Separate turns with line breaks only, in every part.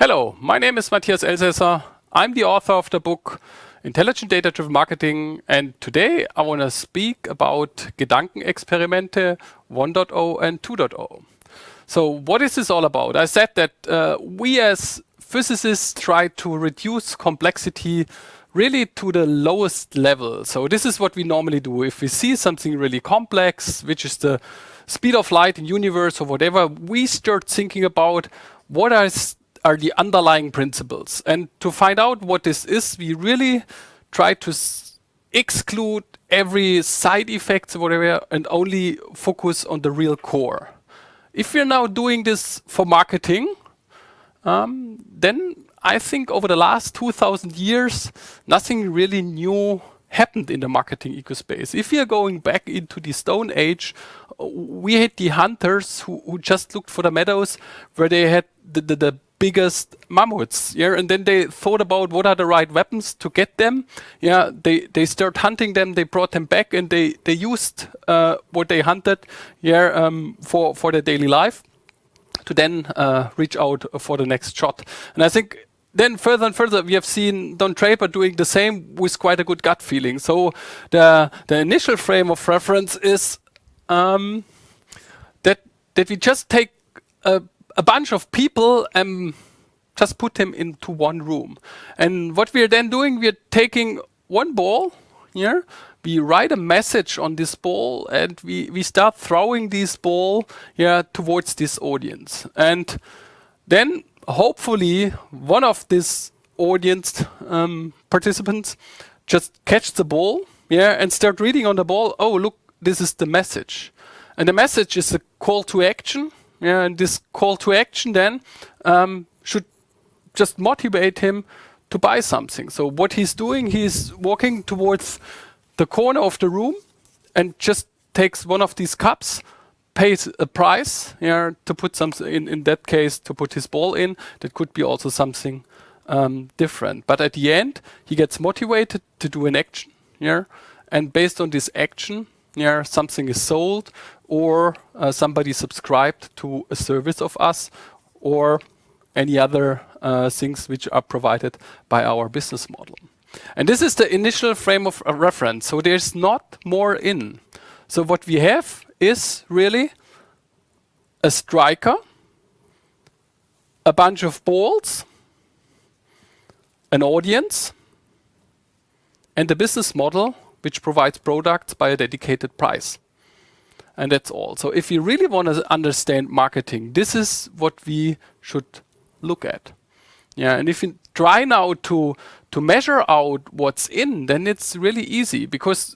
Hello, my name is Matthias Elsässer. I'm the author of the book Intelligent Data-Driven Marketing, and today I want to speak about Gedankenexperimente 1.0 and 2.0. So what is this all about? I said that we as physicists try to reduce complexity really to the lowest level. So this is what we normally do. If we see something really complex, which is the speed of light in universe or whatever, we start thinking about what are the underlying principles. And to find out what this is, we really try to exclude every side effects or whatever and only focus on the real core. If we're now doing this for marketing, then I think over the last 2000 years, nothing really new happened in the marketing ecospace. If we are going back into the Stone Age, we had the hunters who just looked for the meadows where they had the biggest mammoths, and then they thought about what are the right weapons to get them. They start hunting them, they brought them back, and they used what they hunted, for their daily life to then reach out for the next shot. And I think then further and further, we have seen Don Draper doing the same with quite a good gut feeling. So the initial frame of reference is that we just take a bunch of people and just put them into one room. And what we are then doing, we are taking one ball here, we write a message on this ball, and we start throwing this ball towards this audience. And then hopefully one of these audience participants just catch the ball and start reading on the ball, oh, look, this is the message. And the message is a call to action. And this call to action then should just motivate him to buy something. So what he's doing, he's walking towards the corner of the room and just takes one of these cups, pays a price to put something in that case, to put his ball in. That could be also something different. But at the end, he gets motivated to do an action. And based on this action, something is sold, or somebody subscribed to a service of us, or any other things which are provided by our business model. And this is the initial frame of reference. So there's not more in. So what we have is really a striker, a bunch of balls, an audience, and a business model which provides products by a dedicated price. And that's all. So if you really want to understand marketing, this is what we should look at. And if you try now to measure out what's in, then it's really easy, because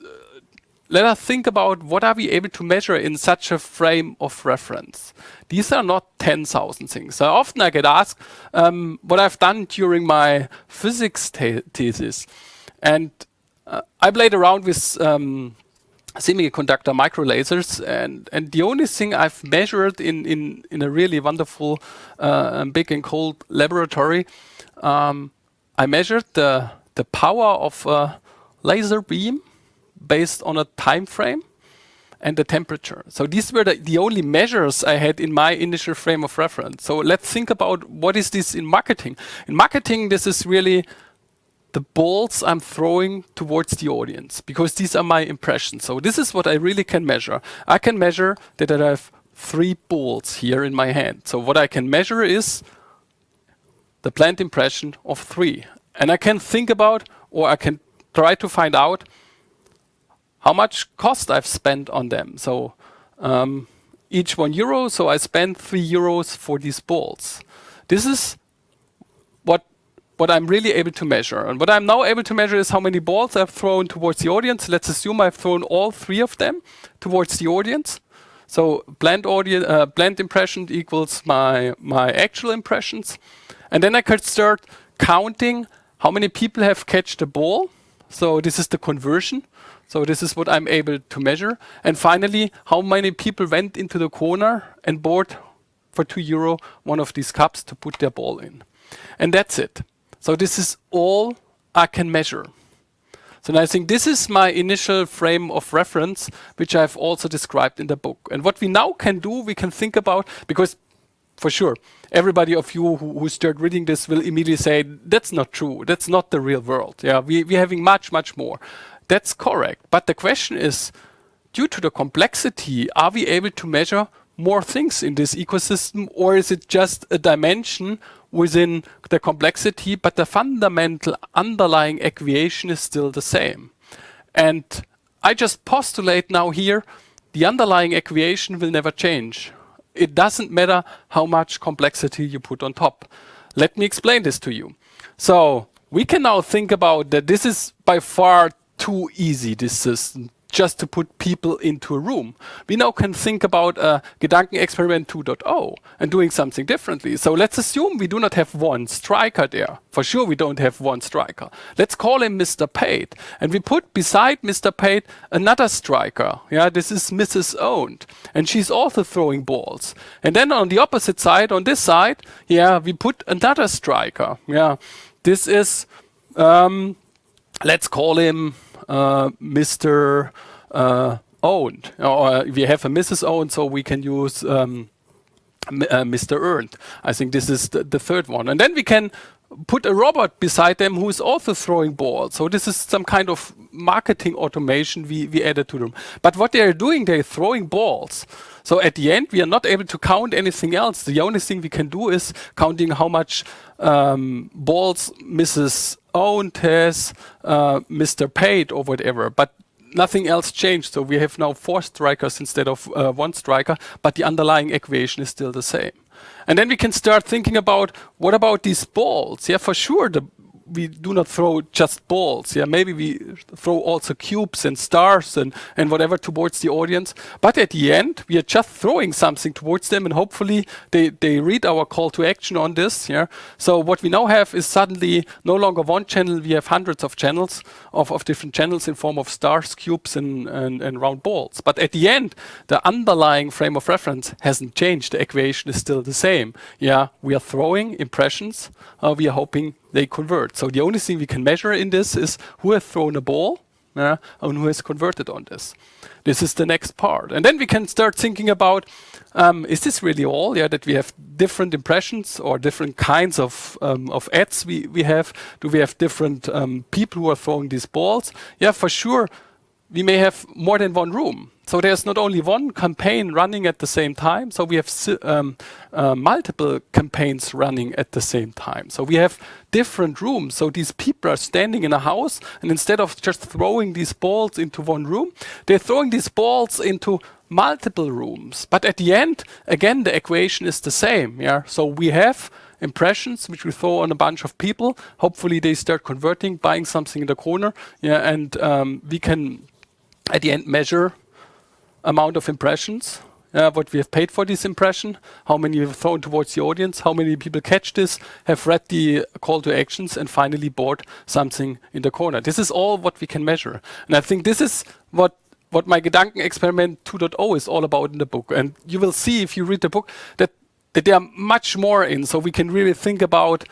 let us think about what are we able to measure in such a frame of reference. These are not 10,000 things. So often I get asked what I've done during my physics thesis. And I played around with semiconductor microlasers, and the only thing I've measured in a really wonderful big and cold laboratory, I measured the power of a laser beam based on a time frame and the temperature. So these were the only measures I had in my initial frame of reference. So let's think about what is this in marketing. In marketing, this is really the balls I'm throwing towards the audience, because these are my impressions. So this is what I really can measure. I can measure that I have 3 balls here in my hand. So what I can measure is the planned impression of 3. And I can think about, or I can try to find out how much cost I've spent on them. So each €1, so I spend €3 for these balls. This is what I'm really able to measure. And what I'm now able to measure is how many balls I've thrown towards the audience. Let's assume I've thrown all 3 of them towards the audience. So planned impression equals my actual impressions. And then I could start counting how many people have catched the ball. So this is the conversion. So this is what I'm able to measure. And finally, how many people went into the corner and bought for €2 one of these cups to put their ball in. And that's it. So this is all I can measure. So I think this is my initial frame of reference, which I've also described in the book. And what we now can do, we can think about, because for sure, everybody of you who start reading this will immediately say, that's not true. That's not the real world. Yeah, we're having much, much more. That's correct. But the question is, due to the complexity, are we able to measure more things in this ecosystem, or is it just a dimension within the complexity, but the fundamental underlying equation is still the same? And I just postulate now here, the underlying equation will never change. It doesn't matter how much complexity you put on top. Let me explain this to you. So we can now think about that this is by far too easy, this system, just to put people into a room. We now can think about Gedankenexperiment 2.0 and doing something differently. So let's assume we do not have one striker there. For sure we don't have one striker. Let's call him Mr. Paid. And we put beside Mr. Paid another striker. Yeah, this is Mrs. Owned. And she's also throwing balls. And then on the opposite side, on this side, yeah, we put another striker. Yeah, this is, let's call him Mr. Owned. Or we have a Mrs. Owned, so we can use Mr. Earned. I think this is the third one. And then we can put a robot beside them who is also throwing balls. So this is some kind of marketing automation we added to them. But what they are doing, they're throwing balls. So at the end, we are not able to count anything else. The only thing we can do is counting how much balls Mrs. Owned has, Mr. Paid or whatever. But nothing else changed. So we have now 4 strikers instead of 1 striker, but the underlying equation is still the same. And then we can start thinking about, what about these balls? Yeah, for sure, we do not throw just balls. Yeah, maybe we throw also cubes and stars and whatever towards the audience. But at the end, we are just throwing something towards them, and hopefully they read our call to action on this. Yeah. So what we now have is suddenly no longer one channel. We have hundreds of channels of different channels in form of stars, cubes, and round balls. But at the end, the underlying frame of reference hasn't changed. The equation is still the same. Yeah, we are throwing impressions. We are hoping they convert. So the only thing we can measure in this is who has thrown a ball and who has converted on this. This is the next part. And then we can start thinking about, is this really all? Yeah, that we have different impressions or different kinds of ads we have? Do we have different people who are throwing these balls? Yeah, for sure. We may have more than one room. So there's not only one campaign running at the same time. So we have multiple campaigns running at the same time. So we have different rooms. So these people are standing in a house, and instead of just throwing these balls into one room, they're throwing these balls into multiple rooms. But at the end, again, the equation is the same. Yeah. So we have impressions which we throw on a bunch of people. Hopefully they start converting, buying something in the corner. Yeah, and we can at the end measure amount of impressions, what we have paid for this impression, how many we've thrown towards the audience, how many people catch this, have read the call to actions, and finally bought something in the corner. This is all what we can measure. And I think this is what my Gedankenexperiment 2.0 is all about in the book. And you will see if you read the book that there are much more in, so we can really think about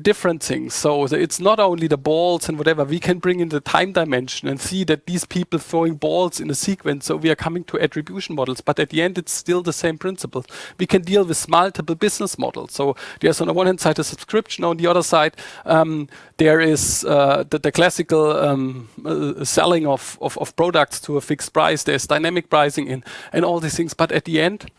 different things. So it's not only the balls and whatever, we can bring in the time dimension and see that these people throwing balls in a sequence, so we are coming to attribution models, but at the end it's still the same principle. We can deal with multiple business models. So there's on the one hand side a subscription, on the other side there is the classical selling of products to a fixed price, there's dynamic pricing and all these things, but at the end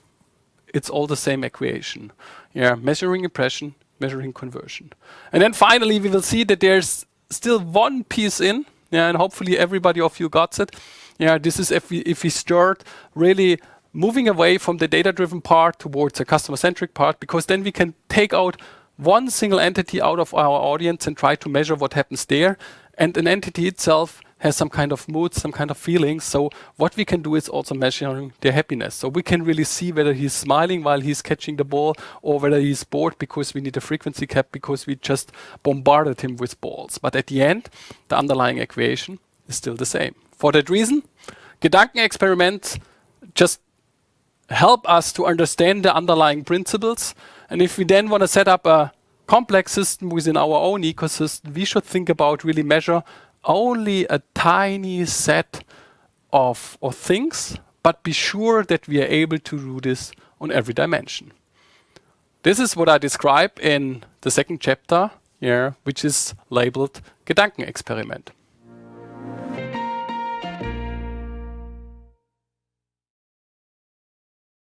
it's all the same equation. Yeah, measuring impression, measuring conversion. And then finally, we will see that there's still one piece in, yeah, and hopefully everybody of you got it. Yeah, this is if we start really moving away from the data-driven part towards a customer-centric part, because then we can take out one single entity out of our audience and try to measure what happens there. And an entity itself has some kind of mood, some kind of feelings. So what we can do is also measuring their happiness. So we can really see whether he's smiling while he's catching the ball or whether he's bored because we need a frequency cap because we just bombarded him with balls. But at the end, the underlying equation is still the same. For that reason, Gedankenexperiments just help us to understand the underlying principles. And if we then want to set up a complex system within our own ecosystem, we should think about really measure only a tiny set of things, but be sure that we are able to do this on every dimension. This is what I describe in the second chapter, which is labeled Gedankenexperiment.